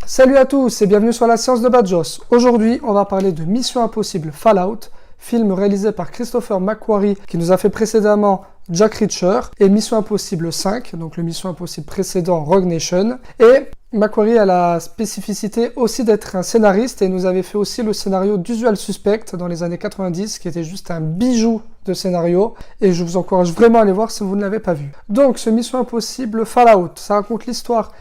Salut à tous et bienvenue sur la séance de Badjoss. Aujourd'hui, on va parler de Mission Impossible Fallout, film réalisé par Christopher McQuarrie qui nous a fait précédemment Jack Reacher, et Mission Impossible 5, donc le Mission Impossible précédent Rogue Nation. Et McQuarrie a la spécificité aussi d'être un scénariste et nous avait fait aussi le scénario d'Usual Suspect dans les années 90 qui était juste un bijou de scénario et je vous encourage vraiment à aller voir si vous ne l'avez pas vu. Donc ce Mission Impossible Fallout, ça raconte l'histoire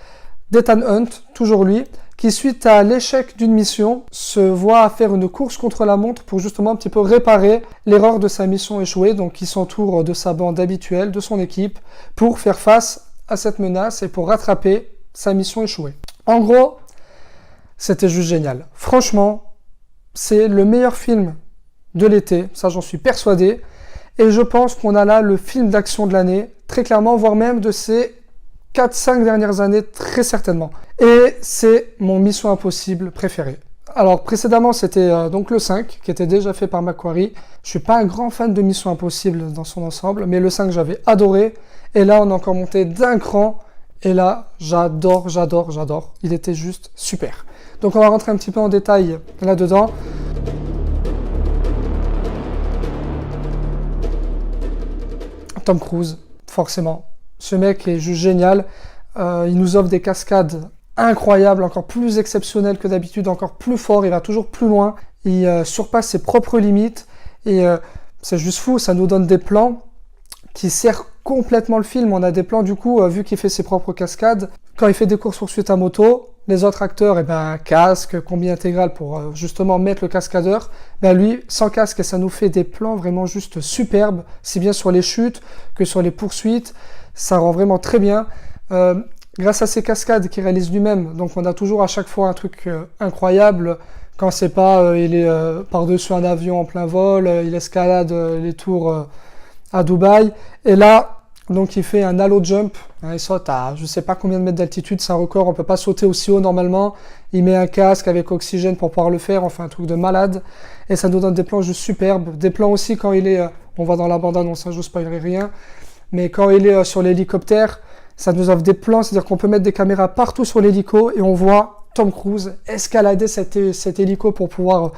d'Ethan Hunt, toujours lui, qui suite à l'échec d'une mission, se voit faire une course contre la montre pour justement un petit peu réparer l'erreur de sa mission échouée, donc il s'entoure de sa bande habituelle, de son équipe, pour faire face à cette menace et pour rattraper sa mission échouée. En gros, c'était juste génial. Franchement, c'est le meilleur film de l'été, ça j'en suis persuadé, et je pense qu'on a là le film d'action de l'année, très clairement, voire même de ces 4-5 dernières années, très certainement. Et c'est mon Mission Impossible préféré. Alors, précédemment, c'était donc le 5, qui était déjà fait par McQuarrie. Je suis pas un grand fan de Mission Impossible dans son ensemble, mais le 5, j'avais adoré. Et là, on a encore monté d'un cran. Et là, j'adore. Il était juste super. Donc, on va rentrer un petit peu en détail là-dedans. Tom Cruise, forcément. Ce mec est juste génial, il nous offre des cascades incroyables, encore plus exceptionnelles que d'habitude, encore plus fort, il va toujours plus loin, il surpasse ses propres limites, et c'est juste fou, ça nous donne des plans qui serrent complètement le film. On a des plans du coup, vu qu'il fait ses propres cascades, quand il fait des courses-poursuites à moto, les autres acteurs, casque, combi intégral pour justement mettre le cascadeur, lui, sans casque, et ça nous fait des plans vraiment juste superbes, si bien sur les chutes que sur les poursuites. Ça rend vraiment très bien. Grâce à ces cascades qu'il réalise lui-même, donc on a toujours à chaque fois un truc incroyable. Quand c'est pas, il est par-dessus un avion en plein vol, il escalade les tours à Dubaï. Et là, donc il fait un halo jump. Il saute à je sais pas combien de mètres d'altitude, c'est un record, on peut pas sauter aussi haut normalement. Il met un casque avec oxygène pour pouvoir le faire, enfin un truc de malade. Et ça nous donne des plans juste superbes. Des plans aussi quand il est, on va dans la bande-annonce, je ne spoilerai rien. Mais quand il est sur l'hélicoptère, ça nous offre des plans, c'est-à-dire qu'on peut mettre des caméras partout sur l'hélico et on voit Tom Cruise escalader cet hélico pour pouvoir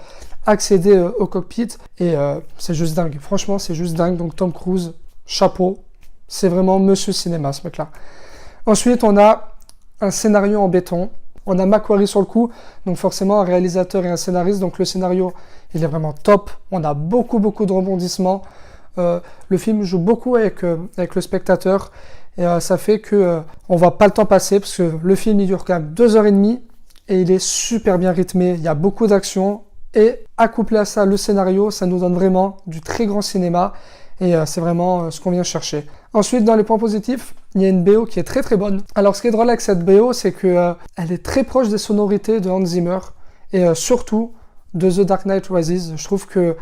accéder au cockpit. Et c'est juste dingue, franchement c'est juste dingue. Donc Tom Cruise, chapeau, c'est vraiment monsieur cinéma ce mec-là. Ensuite on a un scénario en béton, on a McQuarrie sur le coup, donc forcément un réalisateur et un scénariste, donc le scénario il est vraiment top, on a beaucoup de rebondissements. Le film joue beaucoup avec le spectateur et ça fait que on voit pas le temps passer parce que le film il dure quand même 2h30 et il est super bien rythmé, il y a beaucoup d'action et accouplé à ça le scénario, ça nous donne vraiment du très grand cinéma et c'est vraiment ce qu'on vient chercher. Ensuite dans les points positifs, il y a une BO qui est très bonne. Alors ce qui est drôle avec cette BO c'est que elle est très proche des sonorités de Hans Zimmer et surtout de The Dark Knight Rises. Je trouve que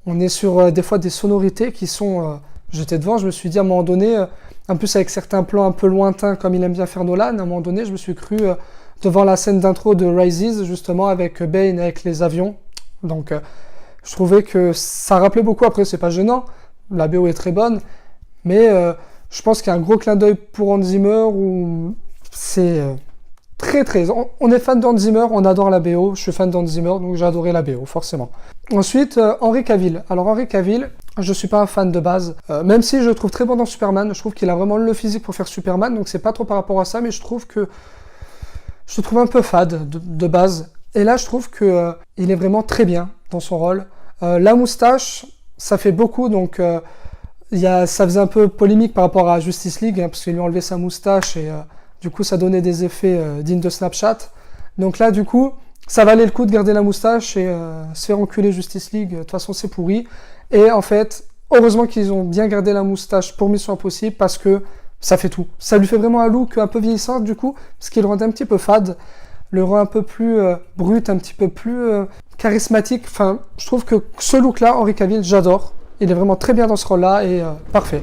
on est sur des fois des sonorités qui sont... J'étais devant, je me suis dit à un moment donné, en plus avec certains plans un peu lointains comme il aime bien faire Nolan, à un moment donné je me suis cru devant la scène d'intro de Rises, justement avec Bane, avec les avions. Donc je trouvais que ça rappelait beaucoup, après c'est pas gênant, la BO est très bonne, mais je pense qu'il y a un gros clin d'œil pour Hans Zimmer où c'est... On est fan d'Hans Zimmer, on adore la BO, je suis fan d'Hans Zimmer, donc j'ai adoré la BO, forcément. Ensuite, Henry Cavill. Alors Henry Cavill, je suis pas un fan de base, même si je le trouve très bon dans Superman, je trouve qu'il a vraiment le physique pour faire Superman, donc c'est pas trop par rapport à ça, mais je trouve un peu fade de base. Et là, je trouve que il est vraiment très bien dans son rôle. La moustache, ça fait beaucoup, donc ça faisait un peu polémique par rapport à Justice League, parce qu'il lui a enlevé sa moustache et... du coup, ça donnait des effets dignes de Snapchat. Donc là, du coup, ça valait le coup de garder la moustache et se faire enculer Justice League. De toute façon, c'est pourri. Et en fait, heureusement qu'ils ont bien gardé la moustache pour Mission Impossible parce que ça fait tout. Ça lui fait vraiment un look un peu vieillissant, du coup, ce qui le rend un petit peu fade, le rend un peu plus brut, un petit peu plus charismatique. Enfin, je trouve que ce look-là, Henry Cavill, j'adore. Il est vraiment très bien dans ce rôle-là et parfait.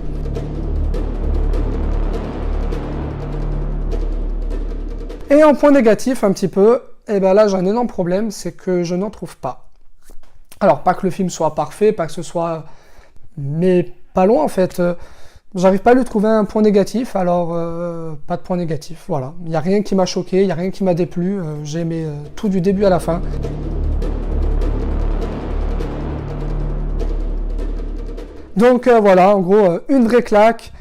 Et en point négatif, un petit peu, là j'ai un énorme problème, c'est que je n'en trouve pas. Alors, pas que le film soit parfait, pas que ce soit... mais pas loin en fait. J'arrive pas à lui trouver un point négatif, alors pas de point négatif, voilà. Il n'y a rien qui m'a choqué, il n'y a rien qui m'a déplu, j'ai aimé tout du début à la fin. Donc voilà, en gros, une vraie claque.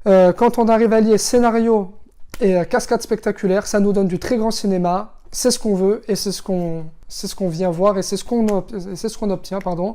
Quand on arrive à lier scénario et cascade spectaculaire, ça nous donne du très grand cinéma. C'est ce qu'on veut et c'est ce qu'on vient voir et c'est ce qu'on obtient, pardon.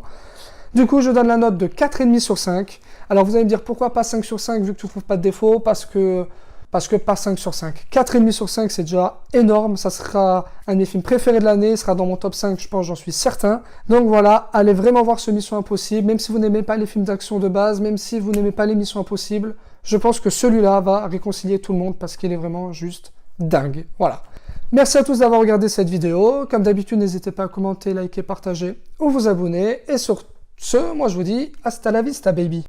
Du coup, je donne la note de 4,5 sur 5. Alors vous allez me dire pourquoi pas 5 sur 5 vu que tu ne trouves pas de défaut, parce que pas 5 sur 5. 4,5 sur 5, c'est déjà énorme. Ça sera un de mes films préférés de l'année. Il sera dans mon top 5, je pense, j'en suis certain. Donc voilà, allez vraiment voir ce Mission Impossible. Même si vous n'aimez pas les films d'action de base, même si vous n'aimez pas les Missions Impossibles, je pense que celui-là va réconcilier tout le monde parce qu'il est vraiment juste dingue. Voilà. Merci à tous d'avoir regardé cette vidéo. Comme d'habitude, n'hésitez pas à commenter, liker, partager ou vous abonner. Et sur ce, moi je vous dis hasta la vista, baby.